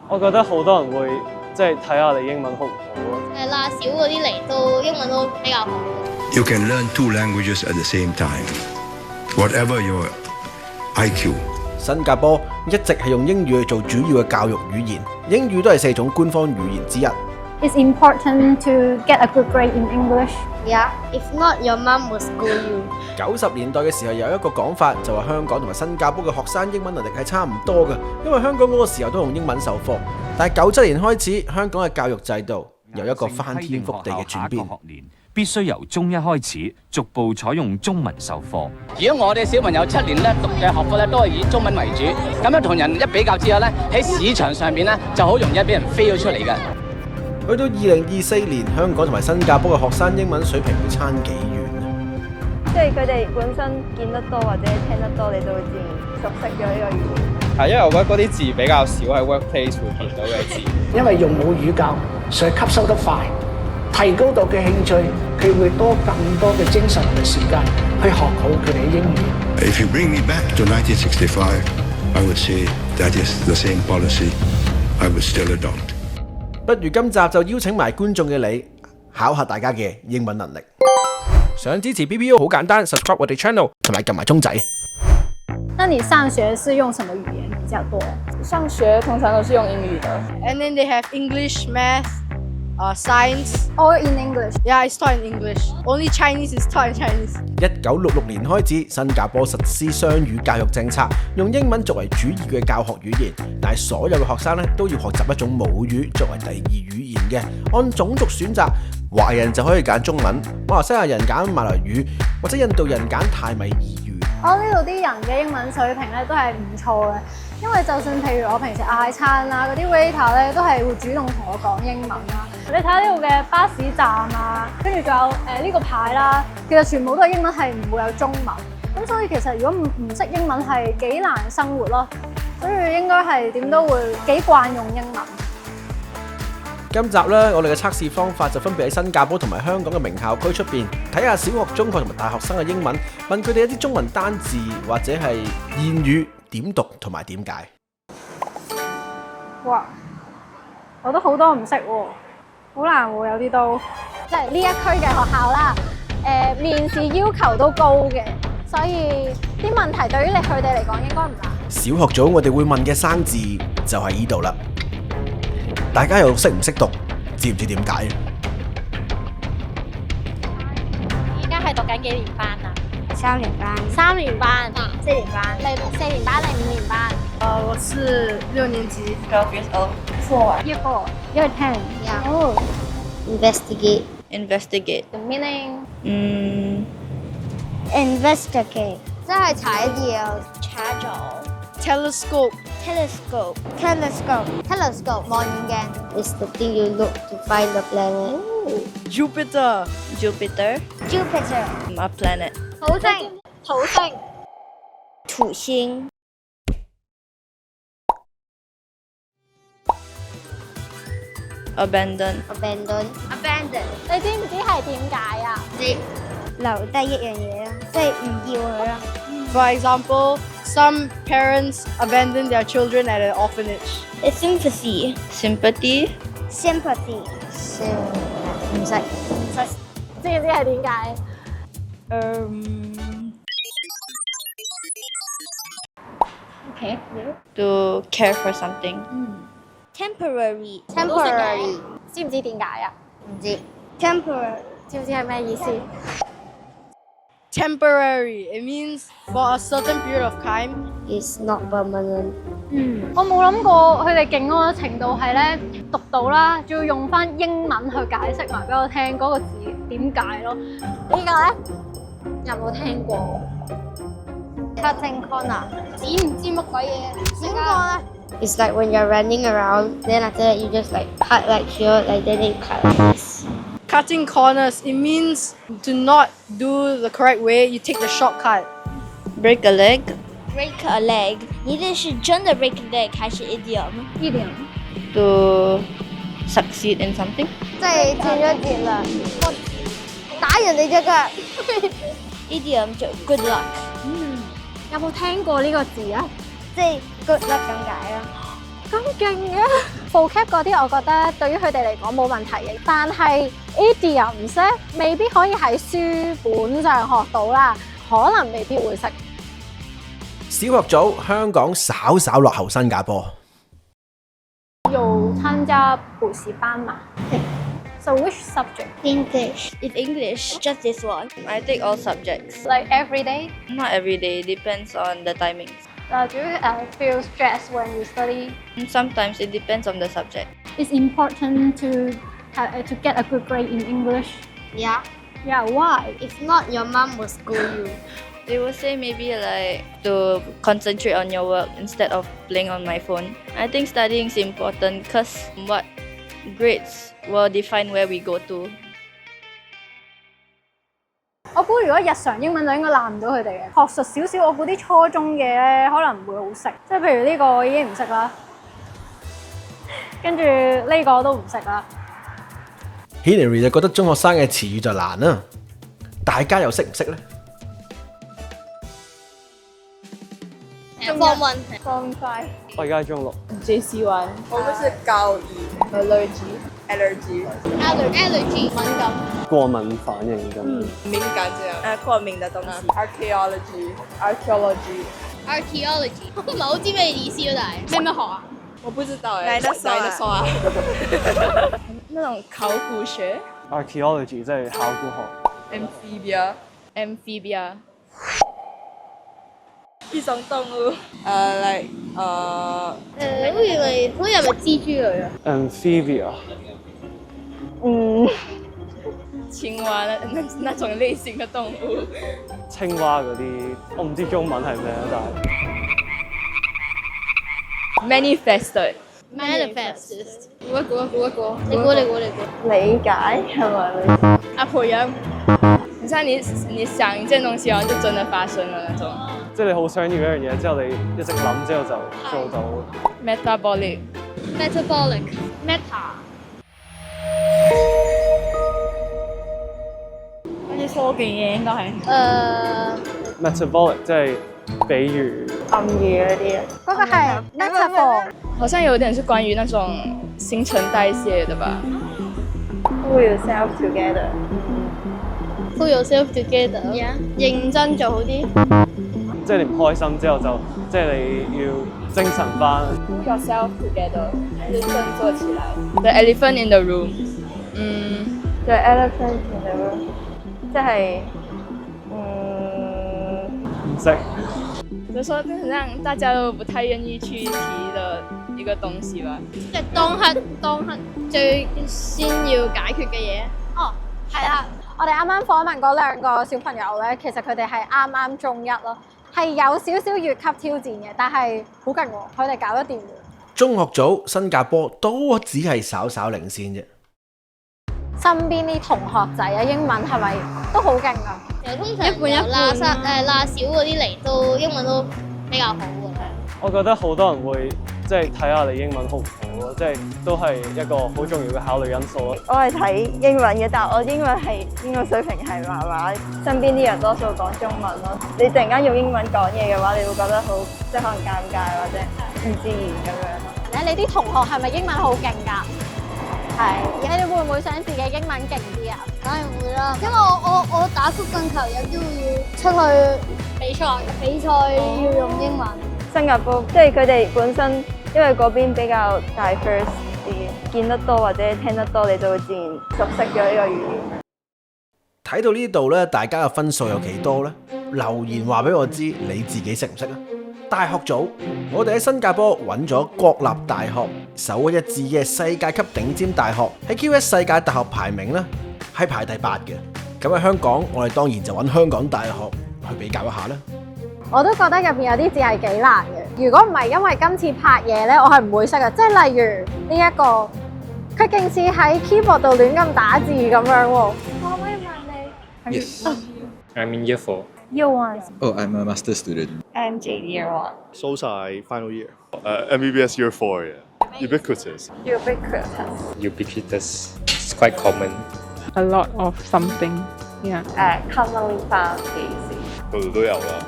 我覺得好多人會即係睇下你英文好唔好咯。係啦，少嗰啲嚟都英文都比較好。You can learn 2 languages at the same time, whatever your IQ. 新加坡一直係用英語去做主要嘅教育語言，英語都係4種官方語言之一。It's important to get a good grade in English. Yeah, if not, your mum will school you. 90年代嘅時候有一個講法，就話香港同埋新加坡嘅學生英文能力係差唔多嘅，因為香港嗰個時候都用英文授課。但係97年開始，香港嘅教育制度有一個翻天覆地嘅轉變。必須由中一開始，逐步採用中文授課。如果我哋小朋友7年咧讀嘅學科咧都係以中文為主，咁樣同人一比較之後咧，喺市場上面咧就好容易俾人飛咗出嚟嘅。去到2024年，香港同埋新加坡嘅學生英文水平會差幾遠啊？即係佢哋本身見得多或者聽得多，你就會自然熟悉咗呢個語言。係因為我覺得嗰啲字比較少喺 workplace 會見到嘅字。因為用母語教，所以吸收得快，提高到嘅興趣，佢會多更多嘅精神同時間去學好佢哋嘅英語。If you bring me back to 1965, I would say that is the same policy I would still adopt. 不如今集就邀請埋觀眾嘅你，考下大家嘅英文能力。想支持 BPO 好簡單 ，subscribe 我哋 channel 同埋撳埋鐘仔。那你上學是用什麼語言比較多？上學通常都是用英語的。And then they have English, math, science. All in English. Yeah, it's taught in English. Only Chinese is taught in Chinese. 1966年開始，新加坡實施雙語教育政策，用英文作為主要嘅教學語言，但係所有嘅學生咧都要學習一種母語作為第二語言嘅。按種族選擇，華人就可以揀中文，馬來西亞人揀馬來語，或者印度人揀泰米爾語。我呢度啲人嘅英文水平咧都係唔錯嘅，因為就算譬如我平時嗌餐啊，嗰啲 waiter 咧都係會主動同我講英文啦。你睇下呢度嘅巴士站啊，跟住仲有呢個牌啦，其實全部都係英文，係唔會有中文。咁所以其實如果唔識英文係幾難生活咯，所以應該係點都會幾慣用英文。今集咧，我哋嘅測試方法就分別喺新加坡同埋香港嘅名校區出邊，睇下小學、中學同埋大學生嘅英文，問佢哋一啲中文單字或者係諺語點讀同埋點解。哇！我都好多唔識喎，好難喎，有啲都即係呢一區嘅學校啦。面試要求都高嘅，所以啲問題對於佢哋嚟講應該唔難。小學組我哋會問嘅生字就係呢度啦。大家又識唔識讀？知唔知點解？而家係讀緊幾年班啊3年班。3年班啊4年班。你4年班定5年班？我是6年級。12 years old. 4. Year 4, Year 10. Yeah. Oh. Investigate. Investigate. The meaning. Investigate. 即係查一啲嘢，查咗。Telescope. Telescope. Telescope. Telescope 望遠鏡 is the thing you look to find the planet. Jupiter. Jupiter. Jupiter. A planet. 土星。土星。土星。Abandon. Abandon. Abandon. 你知唔知係點解啊？知。留低一樣嘢啦，即係唔要佢啦。For example, some parents abandon their children at an orphanage. It's sympathy. Sympathy. Sympathy. 唔識。知唔知係點解？ Okay. To care for something. Temporary. Temporary. 知唔知點解啊？唔知。Temporary. 知唔知係咩意思？ Temporary. It means for a certain period of time. It's not permanent. 我冇諗過佢哋勁嗰個程度係咧讀到啦，仲要用翻英文去解釋埋俾我聽嗰個字點解咯。呢個咧有冇聽過 Cutting corner. 知唔知乜鬼嘢？點講咧？It's like when you're running around, then after that you just like cut like here, like then you cut like this. Cutting corners. It means to not do the correct way. You take the shortcut. Break a leg. Break a leg. 你这是真的 break a leg 还是 idiom？ idiom To succeed in something. 即係斷咗節啦，我打人哋隻腳。idiom 就 good luck。有冇聽過呢個字啊？即係 good luck 咁解啦。咁勁嘅vocab嗰啲，我覺得對於佢哋嚟講冇問題嘅，但係 idioms 咧未必可以喺書本上學到啦，可能未必會識。小學組香港稍稍落後新加坡。有參加補習班嘛？So which subject? English. If English, just this one. I take all subjects. Like every day? Not every day, depends on the timings. Do you feel stressed when you study? Sometimes it depends on the subject. It's important to get a good grade in English. Yeah. Yeah, why? If not, your mom will scold you. They will say maybe like to concentrate on your work instead of playing on my phone. I think studying is important because what grades will define where we go to. 我估如果日常英文就應該難唔到佢哋嘅，學術少少，我估啲初中嘅咧可能唔會好識，即係譬如呢個我已經唔識啦，跟住呢個都唔識啦。Hilary 就覺得中學生嘅詞語就難啦，大家又識唔識呢？Form 1 Form 5我而家係中6。JC1 我們是高一 allergy 敏感。過敏反應咁。敏感這樣過敏的東西。archaeology 我唔係好知咩意思咯，但係咩學啊？我不知道誒。dinosaur 啊。那種考古學。archaeology 即係考古學。Amphibia 一種動物。好似係咪蜘蛛類啊 Amphibia。青蛙那種類型嘅動物。青蛙嗰啲，我唔知中文係咩，但係。Manifest。估一估。你估。理解係咪？培養。很像你想一件東西，然後就真的發生了那種。即係你好想要一樣嘢之後，你一直諗之後就做到。Metabolic。Meta。好似科技嘢應該係。Metabolic 即係比喻。暗語嗰啲。嗰個係 metaphor。好像有點是關於那種新陳代謝的吧。Pull yourself together。認真做好啲。即係你唔開心之後就，即係你要精神翻。Pull yourself together， 認真做起來。The elephant in the room。The elephant in the room， 即係唔識。就說很讓大家都不太願意去提的一個東西吧。即係當刻最先要解決嘅嘢。哦，係啦。我哋啱啱訪問嗰兩個小朋友咧，其實佢哋係啱中一咯，係有少少越級挑戰嘅，但係好勁喎，佢哋搞得掂嘅。中學組新加坡都只係稍稍領先啫。身邊啲同學仔啊，英文係咪都好勁啊？通常拉小嗰啲嚟都英文都比較好嘅。我覺得好多人會即係睇下你英文好唔好咯，即係都係一個好重要嘅考慮因素咯。我係睇英文嘅，但係我英文水平係麻麻，身邊啲人多數講中文咯。你突然間用英文講嘢嘅話，你會覺得好即係可能尷尬或者唔自然咁樣。你啲同學係咪英文好勁㗎？係。你哋會唔會想自己英文勁啲啊？梗係會啦，因為我打曲棍球有機會要出去比賽要用英文。新加坡即係佢哋本身，因為嗰邊比較 diverse 啲，見得多或者聽得多，你就會自然熟悉咗呢個語言。睇到呢度咧，大家嘅分數有幾多呢？留言話俾我知，你自己識唔識啊？大學組，我哋喺新加坡揾咗國立大學首屈一指嘅世界級頂尖大學，喺 QS 世界大學排名呢係排第8嘅。咁喺香港，我哋當然就揾香港大學去比較一下啦。我都覺得入邊有啲字係幾難嘅。如果唔係因為今次拍嘢咧，我係唔會識嘅。即係例如呢一個，佢勁似喺 keyboard 度亂咁打字咁樣喎。我可唔可以問你 ？Yes, I'm in year 4. Year 1. Oh, I'm a master student. I'm JD year 1. 收晒 final year. MBBS year 4 yeah. Ubiquitous. Ubiquitous. It's quite common. A lot of something. Yeah. Commonly found species. 度度都有啦。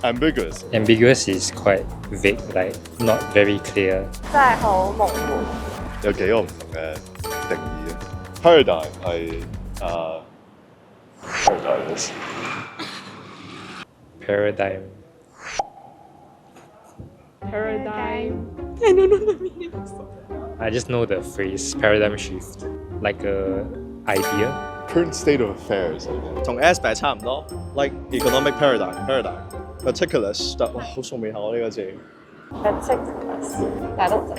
Ambiguous. Ambiguous is quite vague, like not very clear. 真係好模糊。有幾個唔同嘅定義啊。Paradigm 係paradigm Paradigm. Paradigm. I don't know the meaning. I just know the phrase paradigm shift, like a idea. current state of affairs 同 aspect 差唔多 ，like economic paradigm。Meticulous， 但哇好熟面口呢個字。Meticulous， 大都仔。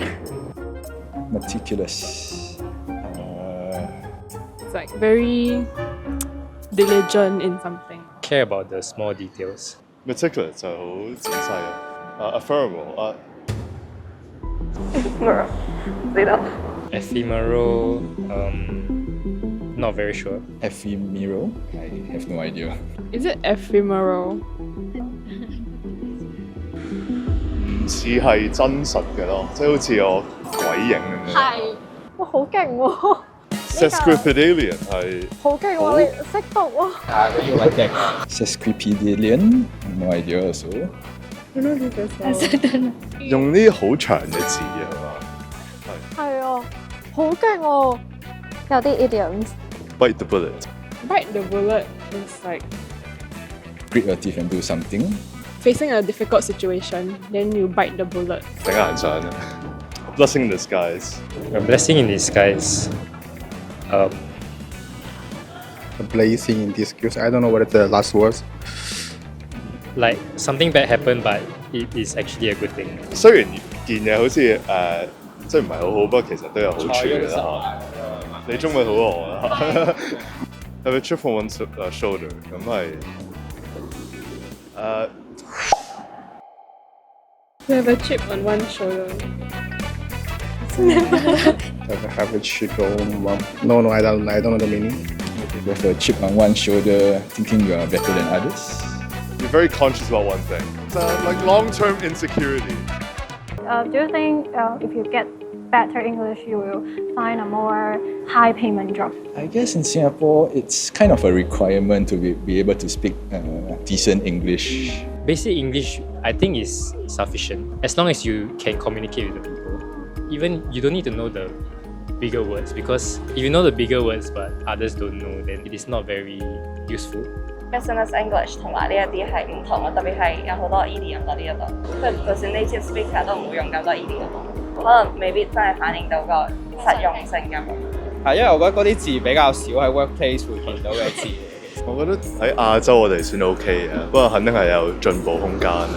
Meticulous. It's like very diligent in something. Care about the small details. Meticulous 就好仔細啊。Ephemeral Ephemeral. Not very sure. Ephemeral? I have no idea. Is it ephemeral? 唔似係真實嘅咯，即係好似有鬼影咁樣。係，哇好勁喎！ Sesquipedalian 係好勁喎，你識讀喎。Sesquipedalian? No idea also. 用啲好長嘅字嘅係嘛？係啊，好勁喎！有啲 idioms。Bite the bullet. Bite the bullet is like Grit your teeth and do something. facing a difficult situation, then you bite the bullet. 頂硬上啊 ！Blessing in disguise. A blessing in disguise. A blessing in disguise. I don't know what the last words. Like something bad happened, but it is actually a good thing. 雖然件嘢好似即係唔係好好，不過其實都有好處嘅啦。你中文好過我啦。係咪 chip on one shoulder？ 咁係You have a chip on one shoulder. Have a chip on one. No, I don't know the meaning. You have a chip on one shoulder, thinking you are better than others. You're very conscious about one thing. It's like long-term insecurity. Do you think if you get better English, you will find a more high payment job? I guess in Singapore, it's kind of a requirement to be able to speak decent English. Basic English, I think, is sufficient as long as you can communicate with the people. Even you don't need to know the bigger words, because if you know the bigger words but others don't know, then it is not very useful. Business English 同埋呢一啲係唔同嘅，特別係有好多 idiom 嗰啲一度，即係就算 native speaker 都唔會用咁多 idiom， 可能未必真係反映到個實用性咁。係因為我覺得嗰啲字比較少喺 workplace 會見到嘅字。我覺得喺亞洲我哋算 OK 嘅，不過肯定係有進步空間啦。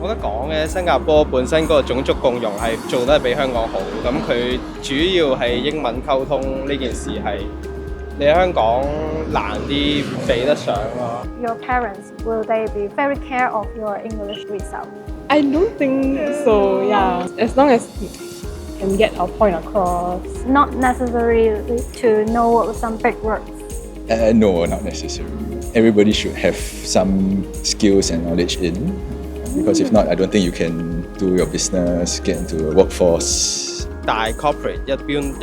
我覺得講嘅新加坡本身嗰個種族共融係做得比香港好，咁佢主要係英文溝通呢件事係你喺香港難啲比得上咯。Your parents, will they be very care of your English result? I don't think so, yeah. As long as you can get our point across. Not necessarily to know some big words. No, not necessarily. Everybody should have some skills and knowledge in, because if not, I don't think you can do your business, get into a workforce. 大 corporate 一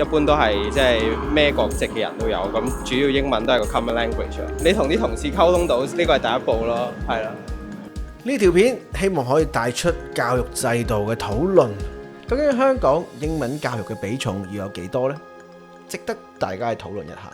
般都係即係咩國籍嘅人都有，咁主要英文都係個 common language。你同啲同事溝通到，呢個係第一步咯，係啦。呢條片希望可以帶出教育制度嘅討論，究竟香港英文教育嘅比重要有幾多呢？值得大家去討論一下。